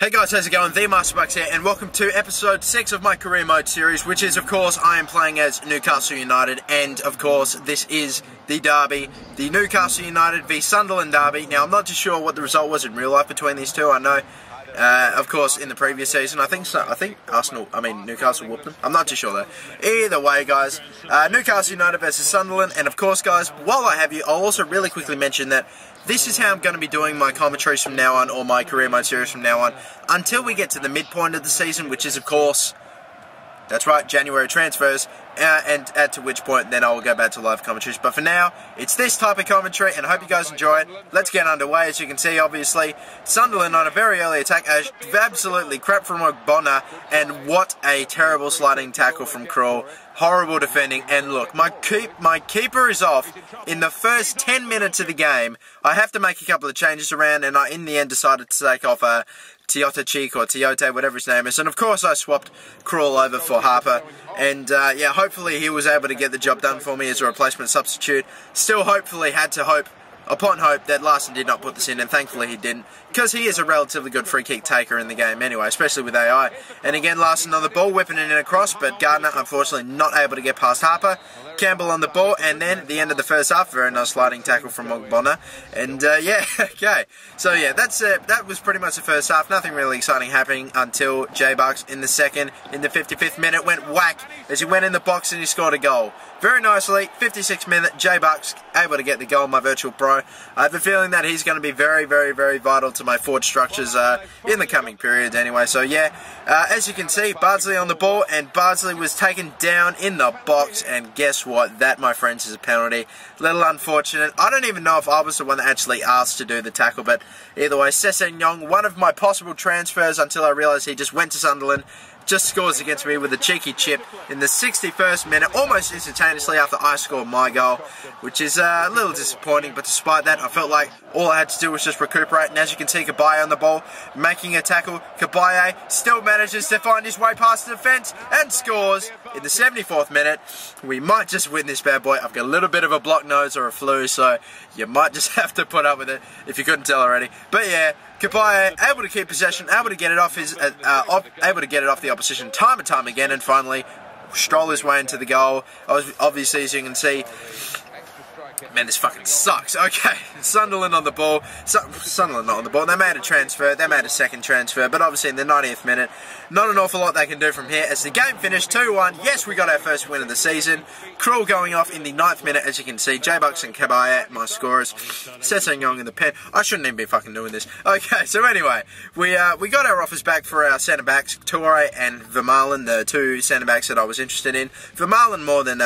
Hey guys, how's it going? The Masterbucks here, and welcome to episode 6 of my career mode series, which is, of course, I am playing as Newcastle United, and, of course, this is the derby, the Newcastle United v Sunderland derby. Now, I'm not too sure what the result was in real life between these two. I know, of course, in the previous season, I think Newcastle whooped them. I'm not too sure, though. Either way, guys, Newcastle United versus Sunderland, and, of course, guys, while I have you, I'll also really quickly mention that this is how I'm going to be doing my commentaries from now on, or my career mode series from now on, until we get to the midpoint of the season, which is, of course, that's right, January transfers, and to which point then I will go back to live commentaries. But for now, it's this type of commentary, and I hope you guys enjoy it. Let's get underway. As you can see, obviously, Sunderland on a very early attack, absolutely crap from Ogbonna, and what a terrible sliding tackle from Krul. Horrible defending, and look, my keeper is off in the first 10 minutes of the game. I have to make a couple of changes around, and I, in the end, decided to take off Tiote, whatever his name is, and of course I swapped Krul over for Harper, and yeah, hopefully he was able to get the job done for me as a replacement substitute. Still, hopefully, had to hope upon hope that Larson did not put this in, and thankfully he didn't, because he is a relatively good free kick taker in the game anyway, especially with AI. And again, Larson on the ball, whipping it in across, but Gardner unfortunately not able to get past Harper. Campbell on the ball, and then at the end of the first half, very nice sliding tackle from Ogbonna. And yeah, okay. So yeah, that's it. That was pretty much the first half. Nothing really exciting happening until J-Bucks in the second, in the 55th minute, went whack as he went in the box and he scored a goal. Very nicely, 56th minute, J-Bucks able to get the goal, my virtual pro. I have a feeling that he's going to be very, very, very vital to my forward structures in the coming periods anyway. So yeah, as you can see, Bardsley on the ball, and Bardsley was taken down in the box, and guess what? That, my friends, is a penalty. Little unfortunate. I don't even know if I was the one that actually asked to do the tackle, but either way, SANTIAGO, one of my possible transfers until I realised he just went to Sunderland, just scores against me with a cheeky chip in the 61st minute, almost instantaneously after I scored my goal, which is a little disappointing, but despite that, I felt like all I had to do was just recuperate, and as you can see, Cabaye on the ball, making a tackle. Cabaye still manages to find his way past the defence, and scores in the 74th minute. We might just win this bad boy. I've got a little bit of a blocked nose or a flu, so you might just have to put up with it, if you couldn't tell already. But yeah, Cabaye able to keep possession, able to get it off the opposition time and time again, and finally stroll his way into the goal. Obviously, as you can see, man, this fucking sucks. Okay, Sunderland on the ball. Sunderland not on the ball. They made a transfer. They made a second transfer, but obviously in the 90th minute, not an awful lot they can do from here. As the game finished 2-1, yes, we got our first win of the season. Krul going off in the 9th minute, as you can see. J-Bucks and Cabaye, my scorers. SANTIAGO in the pen. I shouldn't even be fucking doing this. Okay, so anyway, we got our offers back for our centre-backs, Toure and Vermaelen, the two centre-backs that I was interested in. Vermaelen more than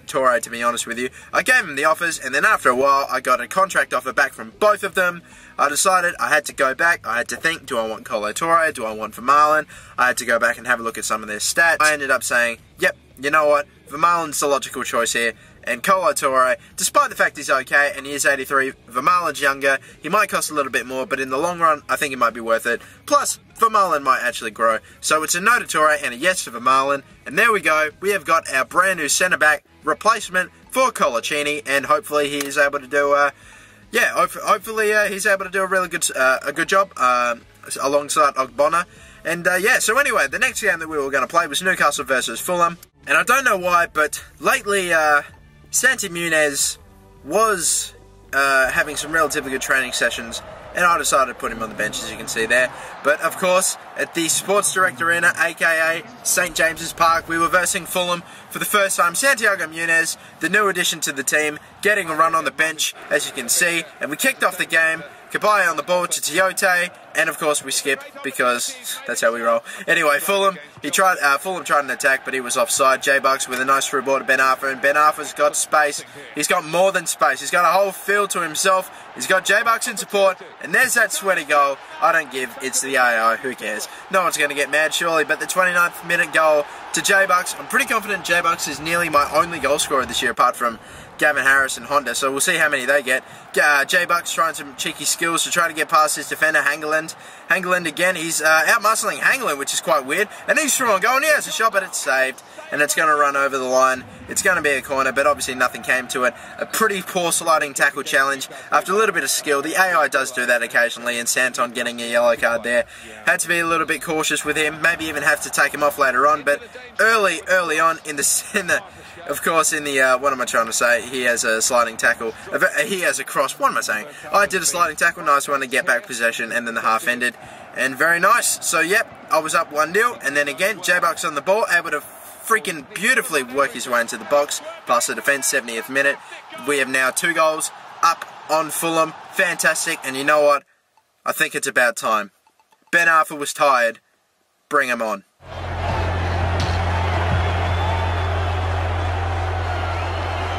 Toure, to be honest with you. I gave him the offers, and then after a while, I got a contract offer back from both of them. I decided I had to go back. I had to think, do I want Kolo Toure? Do I want Vermaelen? I had to go back and have a look at some of their stats. I ended up saying, yep, you know what? Vermaelen's the logical choice here. And Kolo Toure, despite the fact he's okay, and he is 83, Vermaelen's younger, he might cost a little bit more, but in the long run, I think it might be worth it. Plus, Vermaelen might actually grow. So it's a no to Toure and a yes to Vermaelen. And there we go. We have got our brand new centre-back replacement for Colaccini, and hopefully he is able to do hopefully he's able to do a really good job alongside Ogbonna. And yeah, so anyway, the next game that we were going to play was Newcastle versus Fulham, and I don't know why, but lately SANTIAGO MUNEZ was having some relatively good training sessions, and I decided to put him on the bench, as you can see there. But of course, at the Sports Direct Arena, aka St James's Park, we were versing Fulham for the first time. SANTIAGO MUNEZ, the new addition to the team, getting a run on the bench, as you can see, and we kicked off the game. Cabaye on the ball to Tiote, and of course we skip, because that's how we roll. Anyway, Fulham tried an attack, but he was offside. J-Bucks with a nice through ball to Ben Arthur, and Ben Arthur's got space. He's got more than space. He's got a whole field to himself. He's got J-Bucks in support, and there's that sweaty goal. I don't give. It's the AI. Who cares? No one's going to get mad, surely, but the 29th minute goal to J-Bucks. I'm pretty confident J-Bucks is nearly my only goal scorer this year, apart from Gavin Harris and Honda, so we'll see how many they get. J-Bucks trying some cheeky skills to try to get past his defender, Hangeland. Hangeland again, he's out-muscling Hangeland, which is quite weird, and he's through on goal, and he has a shot, but it's saved, and it's going to run over the line, it's going to be a corner, but obviously nothing came to it. A pretty poor sliding tackle challenge. After a little bit of skill, the AI does do that occasionally, and Santon getting a yellow card there. Had to be a little bit cautious with him, maybe even have to take him off later on, but early on in the of course, in the, what am I trying to say? He has a sliding tackle. He has a cross. What am I saying? I did a sliding tackle, nice one to get back possession, and then the half ended. And very nice. So, yep, I was up 1-0, and then again, J-Bucks on the ball, able to freaking beautifully work his way into the box, past the defence, 70th minute. We have now 2 goals up on Fulham. Fantastic, and you know what? I think it's about time. Ben Arthur was tired. Bring him on.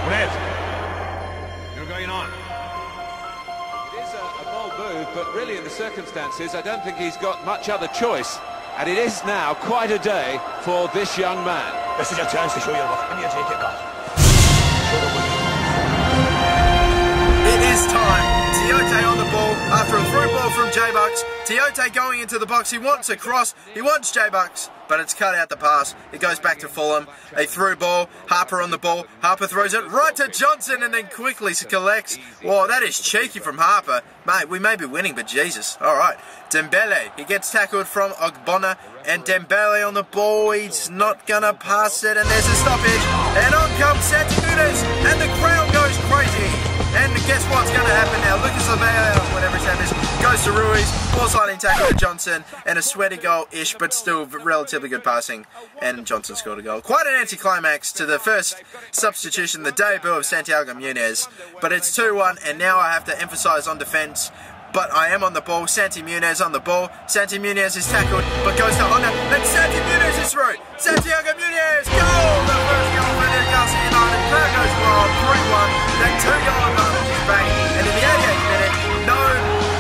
Munez, you're going on. It is a bold move, but really in the circumstances, I don't think he's got much other choice. And it is now quite a day for this young man. This is your chance to show your worth. When you take it back. It is time. Tiote on the ball after a through ball from J-Bucks. Tiote going into the box. He wants a cross. He wants J-Bucks, but it's cut out the pass. It goes back to Fulham. A through ball. Harper on the ball. Harper throws it right to Johnson and then quickly collects. Whoa, that is cheeky from Harper. Mate, we may be winning, but Jesus. All right. Dembele. He gets tackled from Ogbonna. And Dembele on the ball. He's not going to pass it. And there's a stoppage. And on comes SANTIAGO MUNEZ. And the crowd goes crazy. And guess what's going to happen now? Lucas Lavea, whatever his name is, goes to Ruiz, ball sliding tackle to Johnson, and a sweaty goal-ish, but still relatively good passing, and Johnson scored a goal. Quite an anticlimax to the first substitution, the debut of Santiago Munez, but it's 2-1, and now I have to emphasise on defence, but I am on the ball. Santi Munez on the ball. Santi Munez is tackled, but goes to Honda, and Santi Munez is through. Santiago Munez, goal! The first goal for Newcastle United. That goes wild, 3-1. That 2-goal advantage is back, and in the 88th minute, no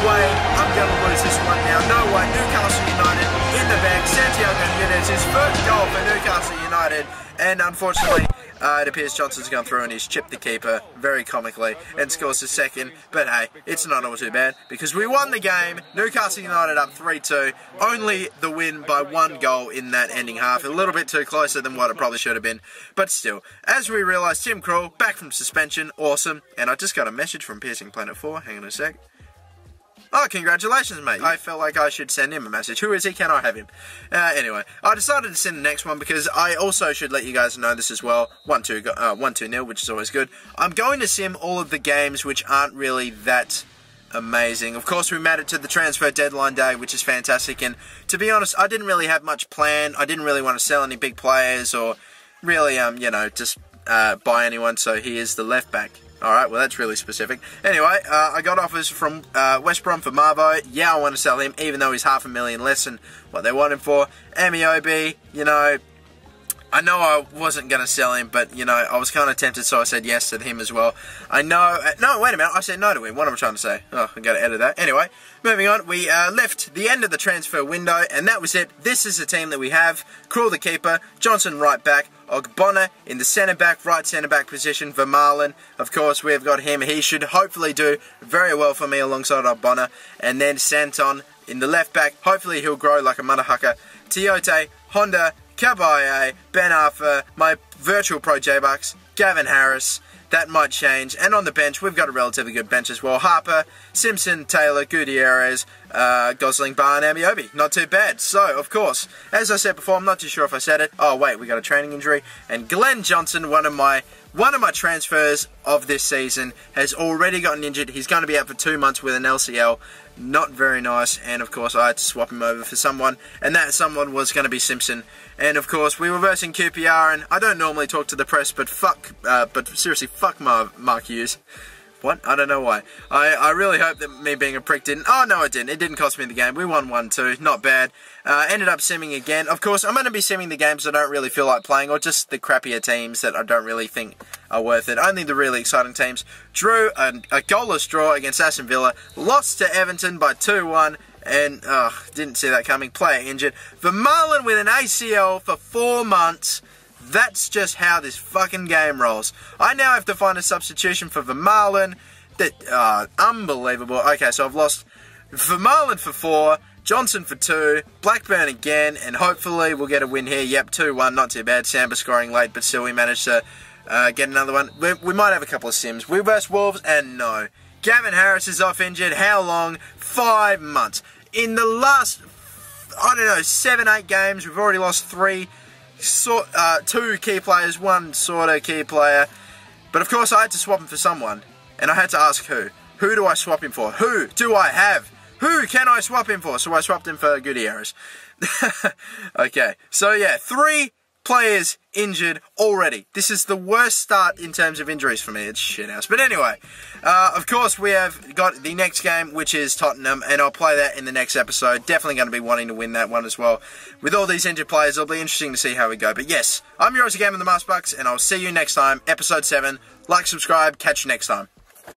way I'm going to lose this one now. No way. Newcastle United in the bag. Santiago Munez, his first goal for Newcastle United, and unfortunately, it appears Johnson's gone through and he's chipped the keeper very comically and scores the second. But hey, it's not all too bad because we won the game. Newcastle United up 3-2. Only the win by 1 goal in that ending half. A little bit too closer than what it probably should have been. But still, as we realise, Tim Krul back from suspension. Awesome. And I just got a message from Piercing Planet 4. Hang on a sec. Oh, congratulations, mate. I felt like I should send him a message. Who is he? Can I have him? Anyway, I decided to send the next one because I also should let you guys know this as well. 1-2-0, which is always good. I'm going to sim all of the games which aren't really that amazing. Of course, we made it to the transfer deadline day, which is fantastic. And to be honest, I didn't really have much planned. I didn't really want to sell any big players or really, you know, just buy anyone. So he is the left back. Alright, well that's really specific. Anyway, I got offers from West Brom for Marvo. Yeah, I want to sell him, even though he's $500,000 less than what they want him for. Amiobi, you know, I know I wasn't going to sell him, but, you know, I was kind of tempted, so I said yes to him as well. I know, no, wait a minute, I said no to him. What am I trying to say? Oh, I've got to edit that. Anyway, moving on, we left the end of the transfer window, and that was it. This is the team that we have. Krul the keeper, Johnson right back, Ogbonna in the centre-back, right centre-back position, Vermaelen, of course, we've got him. He should hopefully do very well for me alongside Ogbonna. And then Santon in the left-back, hopefully he'll grow like a motherfucker. Tiote, Honda, Cabaye, Ben Arthur, my virtual pro J-Bucks, Gavin Harris. That might change. And on the bench, we've got a relatively good bench as well. Harper, Simpson, Taylor, Gutierrez, Gosling, Barn, Amiobi. Not too bad. So, of course, as I said before, I'm not too sure if I said it. Oh, wait, we got a training injury. And Glenn Johnson, one of my transfers of this season, has already gotten injured. He's going to be out for 2 months with an LCL. Not very nice. And, of course, I had to swap him over for someone. And that someone was going to be Simpson. And, of course, we were versing QPR. And I don't normally talk to the press, but seriously, fuck Mark Hughes. What? I don't know why. I really hope that me being a prick didn't... Oh, no, it didn't. It didn't cost me the game. We won 1-2. Not bad. Ended up simming again. Of course, I'm going to be simming the games I don't really feel like playing, or just the crappier teams that I don't really think are worth it. Only the really exciting teams. Drew a goalless draw against Aston Villa. Lost to Everton by 2-1. And, didn't see that coming. Player injured. Vermaelen with an ACL for 4 months. That's just how this fucking game rolls. I now have to find a substitution for Vermaelen. Unbelievable. Okay, so I've lost Vermaelen for 4, Johnson for 2, Blackburn again, and hopefully we'll get a win here. Yep, 2-1, not too bad. Samba scoring late, but still we managed to get another one. We might have a couple of sims. We versus Wolves, and no. Gavin Harris is off injured. How long? 5 months. In the last, I don't know, 7-8 games, we've already lost 3. 2 key players, 1 sort of key player. But of course I had to swap him for someone. And I had to ask who. Who do I swap him for? Who do I have? Who can I swap him for? So I swapped him for Gutierrez. Okay, so yeah, 3 players injured already. This is the worst start in terms of injuries for me. It's shithouse. But anyway, of course we have got the next game, which is Tottenham, and I'll play that in the next episode. Definitely going to be wanting to win that one as well. With all these injured players, it'll be interesting to see how we go. But yes, I'm your Game of the Maskbucks, and I'll see you next time, episode 7. Like, subscribe, catch you next time.